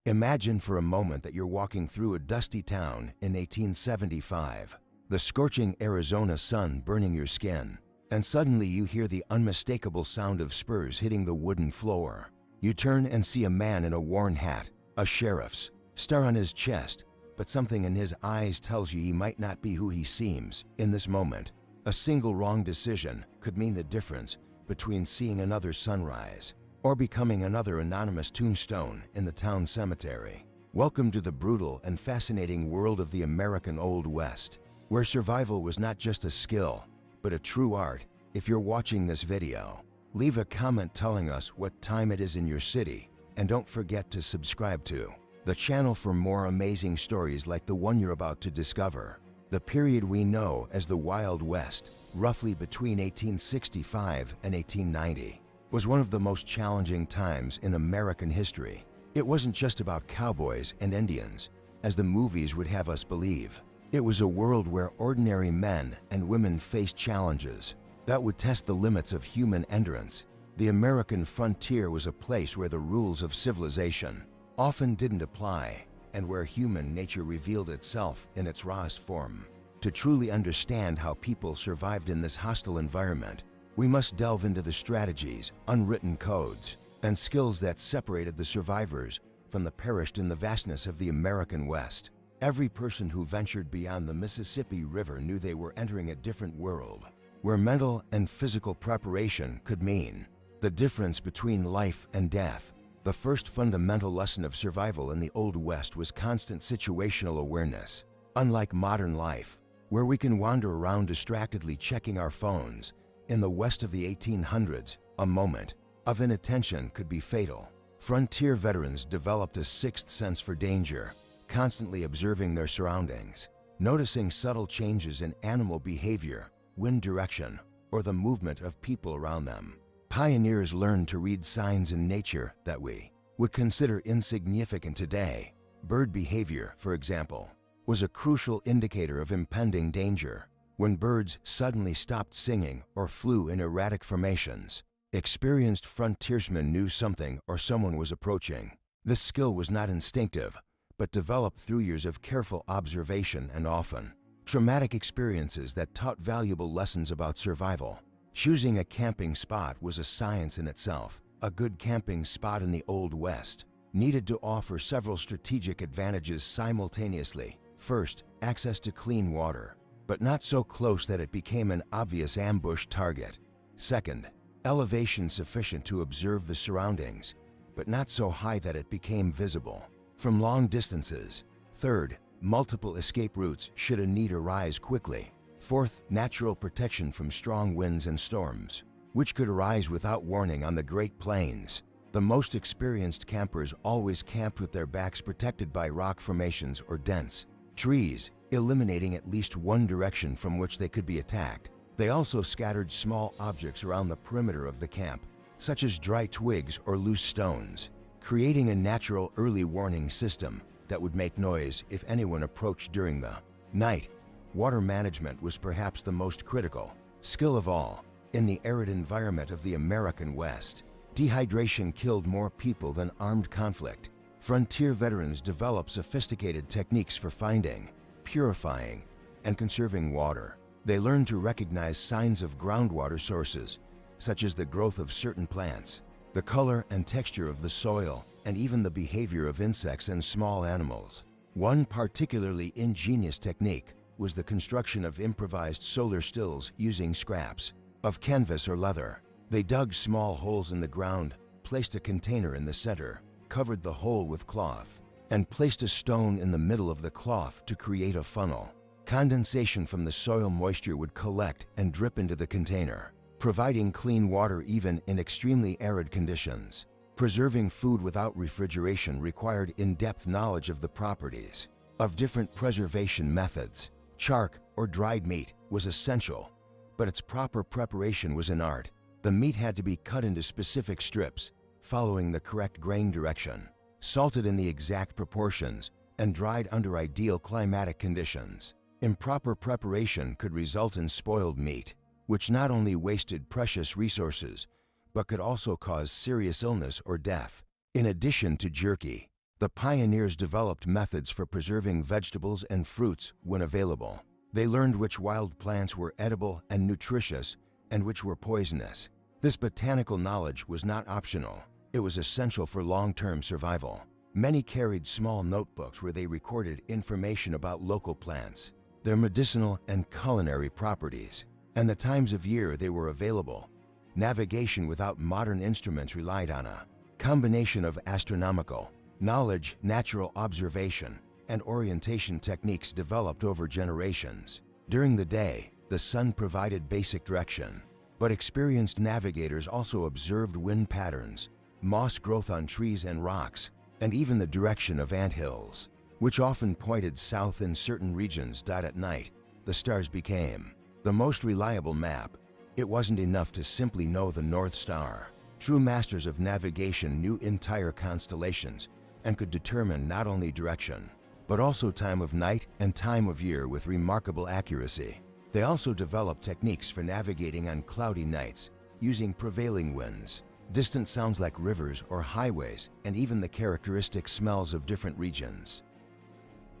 Imagine for a moment that you're walking through a dusty town in 1875, the scorching Arizona sun burning your skin, and suddenly you hear the unmistakable sound of spurs hitting the wooden floor. You turn and see a man in a worn hat, a sheriff's, star on his chest, but something in his eyes tells you he might not be who he seems. In this moment, a single wrong decision could mean the difference between seeing another sunrise or becoming another anonymous tombstone in the town cemetery. Welcome to the brutal and fascinating world of the American Old West, where survival was not just a skill, but a true art. If you're watching this video, leave a comment telling us what time it is in your city, and don't forget to subscribe to the channel for more amazing stories like the one you're about to discover. The period we know as the Wild West, roughly between 1865 and 1890, was one of the most challenging times in American history. It wasn't just about cowboys and Indians, as the movies would have us believe. It was a world where ordinary men and women faced challenges that would test the limits of human endurance. The American frontier was a place where the rules of civilization often didn't apply, and where human nature revealed itself in its rawest form. To truly understand how people survived in this hostile environment, we must delve into the strategies, unwritten codes, and skills that separated the survivors from the perished in the vastness of the American West. Every person who ventured beyond the Mississippi River knew they were entering a different world, where mental and physical preparation could mean the difference between life and death. The first fundamental lesson of survival in the Old West was constant situational awareness. Unlike modern life, where we can wander around distractedly checking our phones, in the West of the 1800s, a moment of inattention could be fatal. Frontier veterans developed a sixth sense for danger, constantly observing their surroundings, noticing subtle changes in animal behavior, wind direction, or the movement of people around them. Pioneers learned to read signs in nature that we would consider insignificant today. Bird behavior, for example, was a crucial indicator of impending danger. When birds suddenly stopped singing or flew in erratic formations, experienced frontiersmen knew something or someone was approaching. This skill was not instinctive, but developed through years of careful observation and often traumatic experiences that taught valuable lessons about survival. Choosing a camping spot was a science in itself. A good camping spot in the Old West needed to offer several strategic advantages simultaneously. First, access to clean water, but not so close that it became an obvious ambush target. Second, elevation sufficient to observe the surroundings, but not so high that it became visible from long distances. Third, multiple escape routes should a need arise quickly. Fourth, natural protection from strong winds and storms, which could arise without warning on the Great Plains. The most experienced campers always camped with their backs protected by rock formations or dense trees, eliminating at least one direction from which they could be attacked. They also scattered small objects around the perimeter of the camp, such as dry twigs or loose stones, creating a natural early warning system that would make noise if anyone approached during the night. Water management was perhaps the most critical skill of all. In the arid environment of the American West, dehydration killed more people than armed conflict. Frontier veterans developed sophisticated techniques for finding, purifying, and conserving water. They learned to recognize signs of groundwater sources, such as the growth of certain plants, the color and texture of the soil, and even the behavior of insects and small animals. One particularly ingenious technique was the construction of improvised solar stills using scraps of canvas or leather. They dug small holes in the ground, placed a container in the center, covered the hole with cloth, and placed a stone in the middle of the cloth to create a funnel. Condensation from the soil moisture would collect and drip into the container, providing clean water even in extremely arid conditions. Preserving food without refrigeration required in-depth knowledge of the properties of different preservation methods. Chark, or dried meat, was essential, but its proper preparation was an art. The meat had to be cut into specific strips, following the correct grain direction, salted in the exact proportions, and dried under ideal climatic conditions. Improper preparation could result in spoiled meat, which not only wasted precious resources, but could also cause serious illness or death. In addition to jerky, The pioneers developed methods for preserving vegetables and fruits when available. They learned which wild plants were edible and nutritious and which were poisonous. This botanical knowledge was not optional. It was essential for long-term survival. Many carried small notebooks where they recorded information about local plants, their medicinal and culinary properties, and the times of year they were available. Navigation without modern instruments relied on a combination of astronomical knowledge, natural observation, and orientation techniques developed over generations. During the day, the sun provided basic direction, but experienced navigators also observed wind patterns, moss growth on trees and rocks, and even the direction of anthills, which often pointed south in certain regions. At night, the stars became the most reliable map. It wasn't enough to simply know the North Star. True masters of navigation knew entire constellations and could determine not only direction, but also time of night and time of year with remarkable accuracy. They also developed techniques for navigating on cloudy nights, using prevailing winds, distant sounds like rivers or highways, and even the characteristic smells of different regions.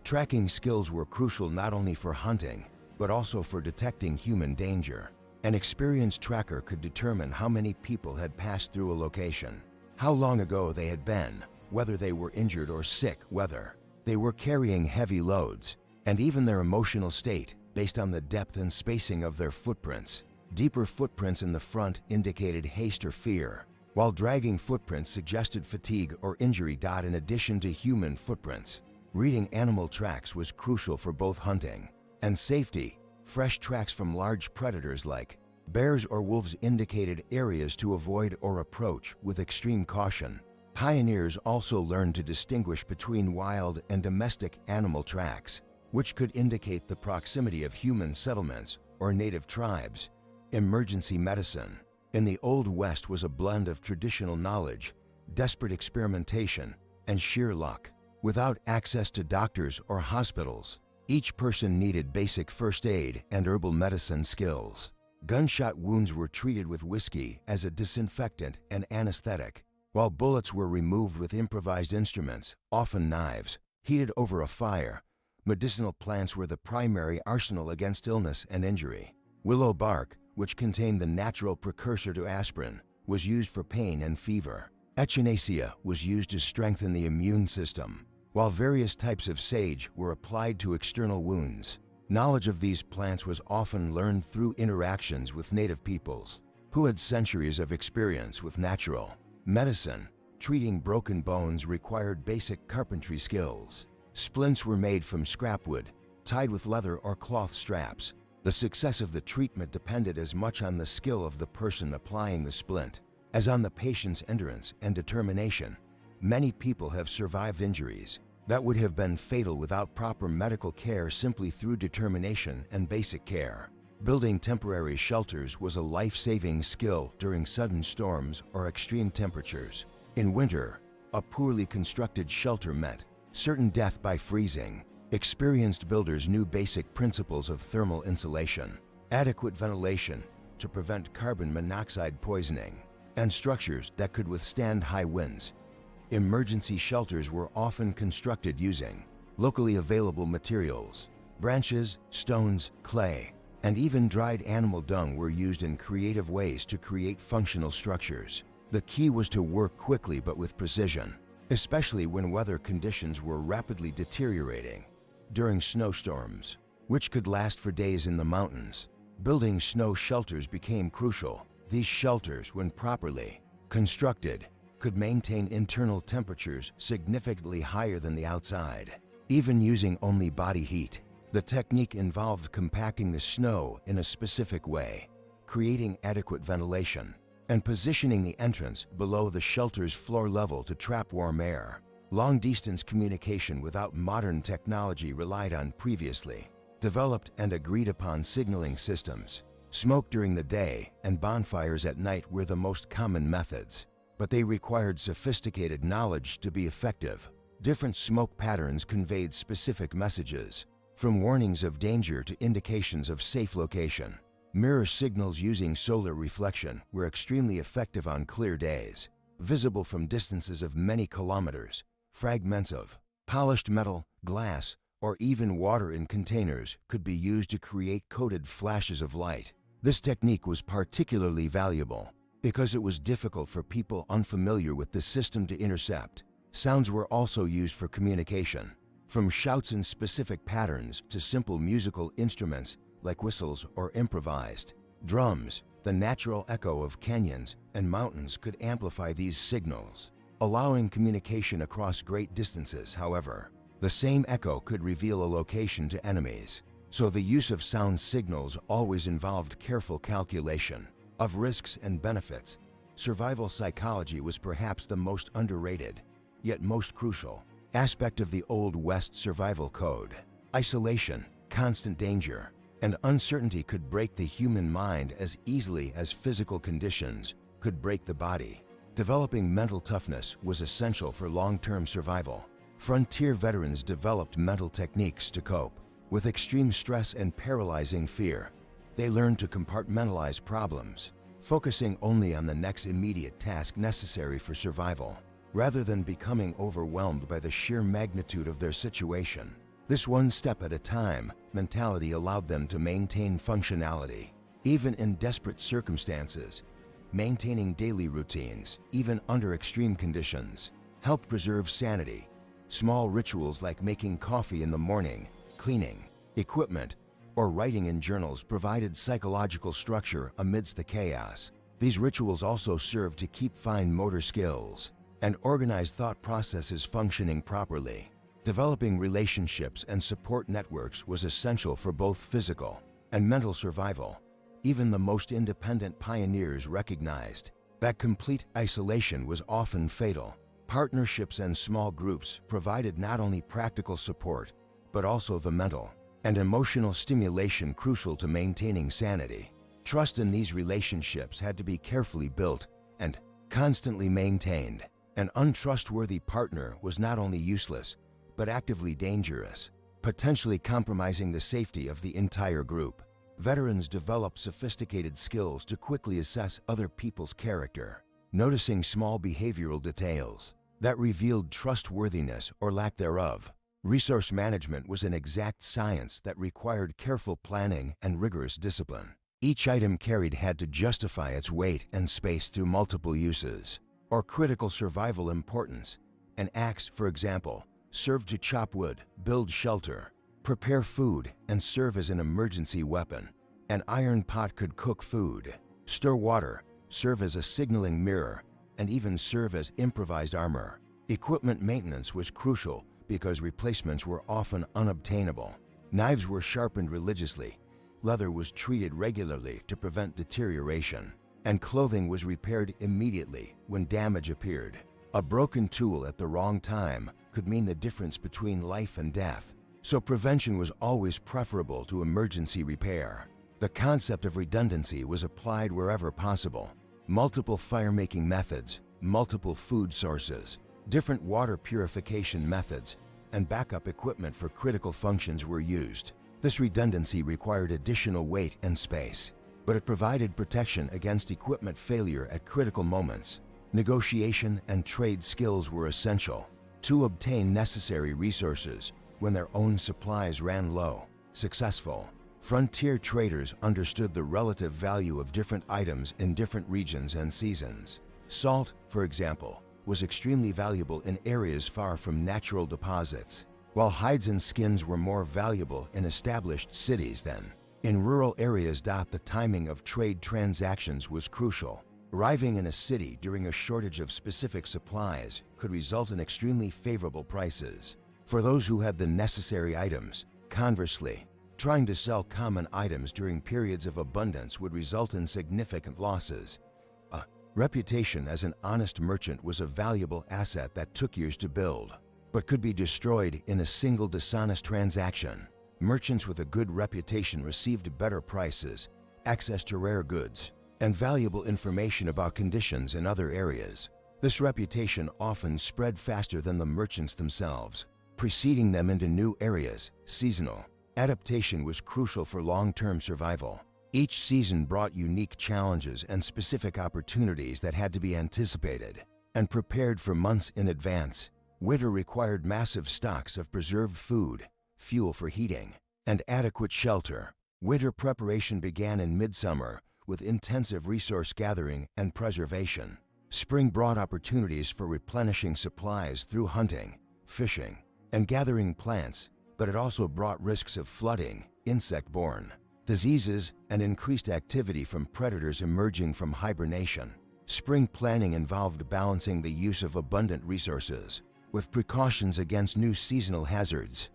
Tracking skills were crucial not only for hunting, but also for detecting human danger. An experienced tracker could determine how many people had passed through a location, how long ago they had been, whether they were injured or sick, whether they were carrying heavy loads, and even their emotional state based on the depth and spacing of their footprints. Deeper footprints in the front indicated haste or fear, while dragging footprints suggested fatigue or injury. In addition to human footprints, reading animal tracks was crucial for both hunting and safety. Fresh tracks from large predators like bears or wolves indicated areas to avoid or approach with extreme caution. Pioneers also learned to distinguish between wild and domestic animal tracks, which could indicate the proximity of human settlements or native tribes. Emergency medicine in the Old West was a blend of traditional knowledge, desperate experimentation, and sheer luck. Without access to doctors or hospitals, each person needed basic first aid and herbal medicine skills. Gunshot wounds were treated with whiskey as a disinfectant and anesthetic, while bullets were removed with improvised instruments, often knives, heated over a fire. Medicinal plants were the primary arsenal against illness and injury. Willow bark, which contained the natural precursor to aspirin, was used for pain and fever. Echinacea was used to strengthen the immune system, while various types of sage were applied to external wounds. Knowledge of these plants was often learned through interactions with native peoples, who had centuries of experience with natural medicine. Treating broken bones required basic carpentry skills. Splints were made from scrap wood, tied with leather or cloth straps. The success of the treatment depended as much on the skill of the person applying the splint as on the patient's endurance and determination. Many people have survived injuries that would have been fatal without proper medical care simply through determination and basic care. Building temporary shelters was a life-saving skill during sudden storms or extreme temperatures. In winter, a poorly constructed shelter meant certain death by freezing. Experienced builders knew basic principles of thermal insulation, adequate ventilation to prevent carbon monoxide poisoning, and structures that could withstand high winds. Emergency shelters were often constructed using locally available materials. Branches, stones, clay, and even dried animal dung were used in creative ways to create functional structures. The key was to work quickly but with precision, especially when weather conditions were rapidly deteriorating. During snowstorms, which could last for days in the mountains, building snow shelters became crucial. These shelters, when properly constructed, could maintain internal temperatures significantly higher than the outside, even using only body heat. The technique involved compacting the snow in a specific way, creating adequate ventilation, and positioning the entrance below the shelter's floor level to trap warm air. Long-distance communication without modern technology relied on previously developed and agreed-upon signaling systems. Smoke during the day and bonfires at night were the most common methods, but they required sophisticated knowledge to be effective. Different smoke patterns conveyed specific messages, from warnings of danger to indications of safe location. Mirror signals using solar reflection were extremely effective on clear days, visible from distances of many kilometers. fragments of polished metal, glass, or even water in containers could be used to create coded flashes of light. This technique was particularly valuable because it was difficult for people unfamiliar with the system to intercept. Sounds were also used for communication, from shouts in specific patterns to simple musical instruments like whistles or improvised drums. The natural echo of canyons and mountains could amplify these signals, allowing communication across great distances. However, the same echo could reveal a location to enemies, so the use of sound signals always involved careful calculation of risks and benefits. Survival psychology was perhaps the most underrated, yet most crucial, aspect of the Old West survival code. Isolation, constant danger, and uncertainty could break the human mind as easily as physical conditions could break the body. Developing mental toughness was essential for long-term survival. Frontier veterans developed mental techniques to cope with extreme stress and paralyzing fear. They learned to compartmentalize problems, focusing only on the next immediate task necessary for survival, rather than becoming overwhelmed by the sheer magnitude of their situation. This one step at a time mentality allowed them to maintain functionality, even in desperate circumstances. Maintaining daily routines, even under extreme conditions, helped preserve sanity. Small rituals like making coffee in the morning, cleaning equipment, or writing in journals provided psychological structure amidst the chaos. These rituals also served to keep fine motor skills and organized thought processes functioning properly. Developing relationships and support networks was essential for both physical and mental survival. Even the most independent pioneers recognized that complete isolation was often fatal. Partnerships and small groups provided not only practical support, but also the mental and emotional stimulation crucial to maintaining sanity. Trust in these relationships had to be carefully built and constantly maintained. An untrustworthy partner was not only useless, but actively dangerous, potentially compromising the safety of the entire group. Veterans developed sophisticated skills to quickly assess other people's character, noticing small behavioral details that revealed trustworthiness or lack thereof. Resource management was an exact science that required careful planning and rigorous discipline. Each item carried had to justify its weight and space through multiple uses, or critical survival importance. An axe, for example, served to chop wood, build shelter, prepare food, and serve as an emergency weapon. An iron pot could cook food, stir water, serve as a signaling mirror, and even serve as improvised armor. Equipment maintenance was crucial because replacements were often unobtainable. Knives were sharpened religiously, leather was treated regularly to prevent deterioration, and clothing was repaired immediately when damage appeared. A broken tool at the wrong time could mean the difference between life and death, so prevention was always preferable to emergency repair. The concept of redundancy was applied wherever possible. Multiple fire-making methods, multiple food sources, different water purification methods, and backup equipment for critical functions were used. This redundancy required additional weight and space, but it provided protection against equipment failure at critical moments. Negotiation and trade skills were essential to obtain necessary resources when their own supplies ran low. Successful frontier traders understood the relative value of different items in different regions and seasons. Salt, for example, was extremely valuable in areas far from natural deposits, while hides and skins were more valuable in established cities than in rural areas. The timing of trade transactions was crucial. Arriving in a city during a shortage of specific supplies could result in extremely favorable prices for those who had the necessary items. Conversely, trying to sell common items during periods of abundance would result in significant losses. A reputation as an honest merchant was a valuable asset that took years to build, but could be destroyed in a single dishonest transaction. Merchants with a good reputation received better prices, access to rare goods, and valuable information about conditions in other areas. This reputation often spread faster than the merchants themselves, preceding them into new areas. Seasonal adaptation was crucial for long-term survival. Each season brought unique challenges and specific opportunities that had to be anticipated and prepared for months in advance. Winter required massive stocks of preserved food, fuel for heating, and adequate shelter. Winter preparation began in midsummer with intensive resource gathering and preservation. Spring brought opportunities for replenishing supplies through hunting, fishing, and gathering plants, but it also brought risks of flooding, insect-borne diseases, and increased activity from predators emerging from hibernation. Spring planning involved balancing the use of abundant resources with precautions against new seasonal hazards.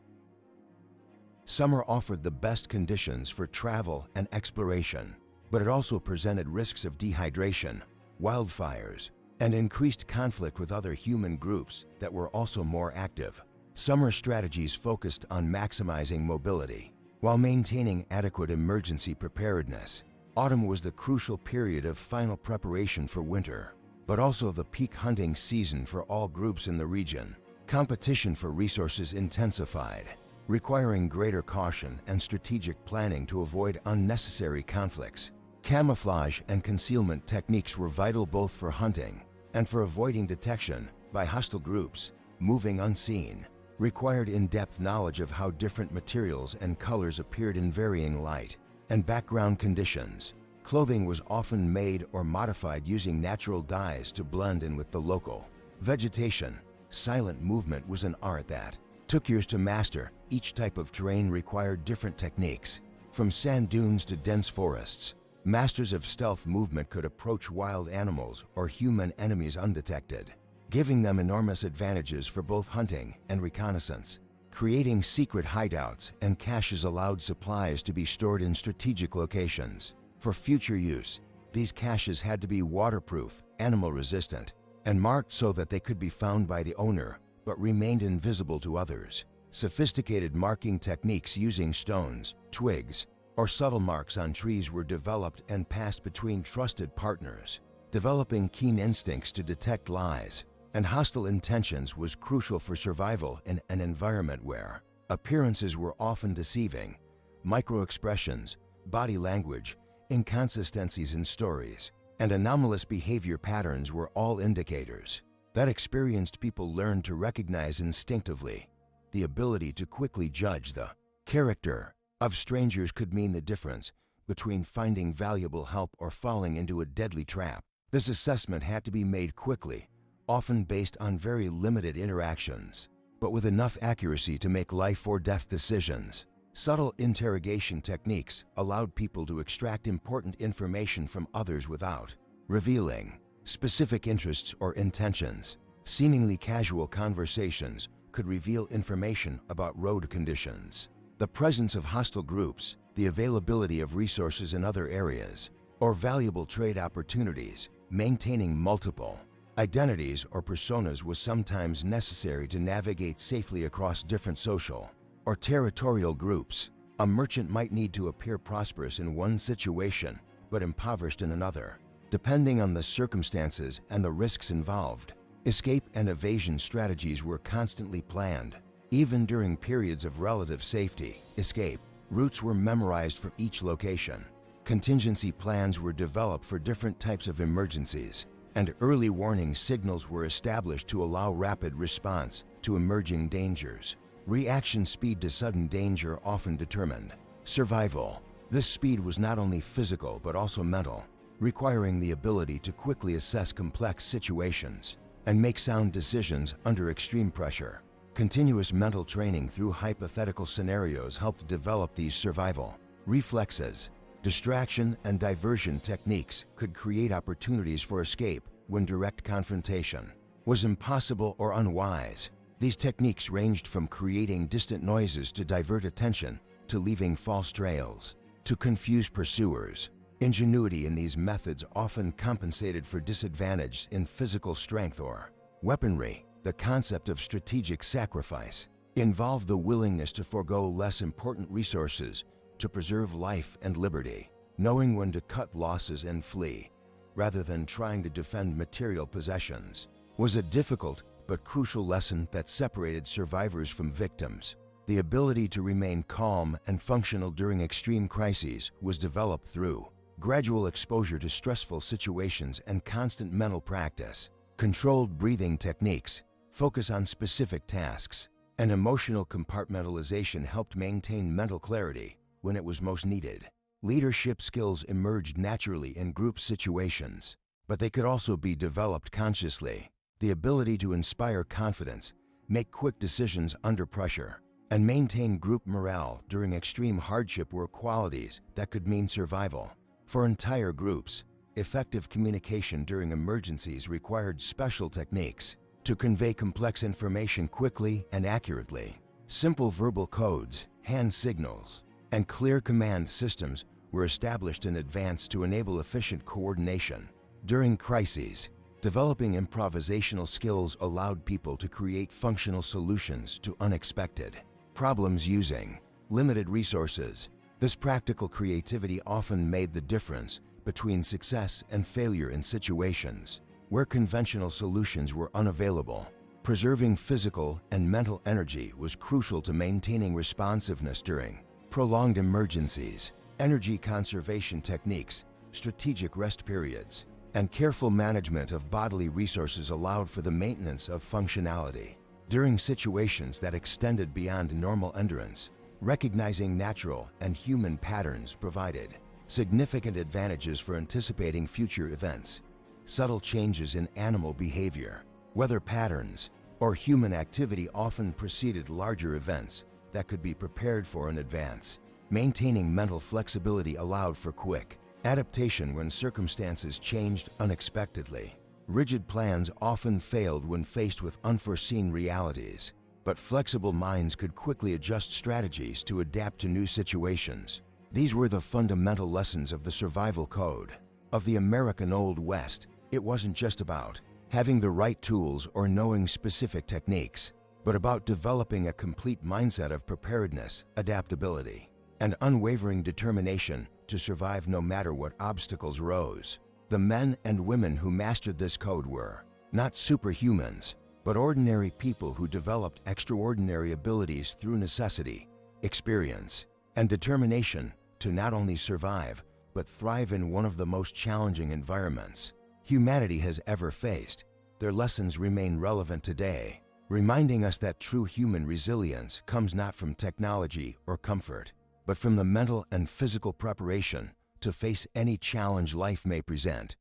Summer offered the best conditions for travel and exploration, but it also presented risks of dehydration, wildfires, and increased conflict with other human groups that were also more active. Summer strategies focused on maximizing mobility while maintaining adequate emergency preparedness. Autumn was the crucial period of final preparation for winter, but also the peak hunting season for all groups in the region. Competition for resources intensified, requiring greater caution and strategic planning to avoid unnecessary conflicts. Camouflage and concealment techniques were vital both for hunting and for avoiding detection by hostile groups. Moving unseen required in-depth knowledge of how different materials and colors appeared in varying light and background conditions. Clothing was often made or modified using natural dyes to blend in with the local vegetation. Silent movement was an art that took years to master. Each type of terrain required different techniques. From sand dunes to dense forests, masters of stealth movement could approach wild animals or human enemies undetected, giving them enormous advantages for both hunting and reconnaissance. Creating secret hideouts and caches allowed supplies to be stored in strategic locations. For future use, these caches had to be waterproof, animal-resistant, and marked so that they could be found by the owner but remained invisible to others. Sophisticated marking techniques using stones, twigs, or subtle marks on trees were developed and passed between trusted partners. Developing keen instincts to detect lies and hostile intentions was crucial for survival in an environment where appearances were often deceiving. Micro-expressions, body language, inconsistencies in stories, and anomalous behavior patterns were all indicators that experienced people learned to recognize instinctively. The ability to quickly judge the character of strangers could mean the difference between finding valuable help or falling into a deadly trap. This assessment had to be made quickly, often based on very limited interactions, but with enough accuracy to make life or death decisions. Subtle interrogation techniques allowed people to extract important information from others without revealing specific interests or intentions. Seemingly casual conversations could reveal information about road conditions, the presence of hostile groups, the availability of resources in other areas, or valuable trade opportunities. Maintaining multiple identities or personas was sometimes necessary to navigate safely across different social or territorial groups. A merchant might need to appear prosperous in one situation but impoverished in another, depending on the circumstances and the risks involved. Escape and evasion strategies were constantly planned. Even during periods of relative safety, escape routes were memorized for each location. Contingency plans were developed for different types of emergencies, and early warning signals were established to allow rapid response to emerging dangers. Reaction speed to sudden danger often determined survival. This speed was not only physical but also mental, requiring the ability to quickly assess complex situations and make sound decisions under extreme pressure. Continuous mental training through hypothetical scenarios helped develop these survival reflexes. Distraction and diversion techniques could create opportunities for escape when direct confrontation was impossible or unwise. These techniques ranged from creating distant noises to divert attention to leaving false trails to confuse pursuers. Ingenuity in these methods often compensated for disadvantage in physical strength or weaponry. The concept of strategic sacrifice involved the willingness to forego less important resources to preserve life and liberty. Knowing when to cut losses and flee, rather than trying to defend material possessions, was a difficult but crucial lesson that separated survivors from victims. The ability to remain calm and functional during extreme crises was developed through gradual exposure to stressful situations and constant mental practice. Controlled breathing techniques, focus on specific tasks, and emotional compartmentalization helped maintain mental clarity when it was most needed. Leadership skills emerged naturally in group situations, but they could also be developed consciously. The ability to inspire confidence, make quick decisions under pressure, and maintain group morale during extreme hardship were qualities that could mean survival. For entire groups, effective communication during emergencies required special techniques to convey complex information quickly and accurately. Simple verbal codes, hand signals, and clear command systems were established in advance to enable efficient coordination. During crises, developing improvisational skills allowed people to create functional solutions to unexpected problems using limited resources. This practical creativity often made the difference between success and failure in situations where conventional solutions were unavailable. Preserving physical and mental energy was crucial to maintaining responsiveness during prolonged emergencies. Energy conservation techniques, strategic rest periods, and careful management of bodily resources allowed for the maintenance of functionality during situations that extended beyond normal endurance. Recognizing natural and human patterns provided significant advantages for anticipating future events. Subtle changes in animal behavior, weather patterns, or human activity often preceded larger events that could be prepared for in advance. Maintaining mental flexibility allowed for quick adaptation when circumstances changed unexpectedly. Rigid plans often failed when faced with unforeseen realities, but flexible minds could quickly adjust strategies to adapt to new situations. These were the fundamental lessons of the survival code of the American Old West. It wasn't just about having the right tools or knowing specific techniques, but about developing a complete mindset of preparedness, adaptability, and unwavering determination to survive no matter what obstacles rose. The men and women who mastered this code were not superhumans, but ordinary people who developed extraordinary abilities through necessity, experience, and determination to not only survive, but thrive in one of the most challenging environments humanity has ever faced. Their lessons remain relevant today, reminding us that true human resilience comes not from technology or comfort, but from the mental and physical preparation to face any challenge life may present.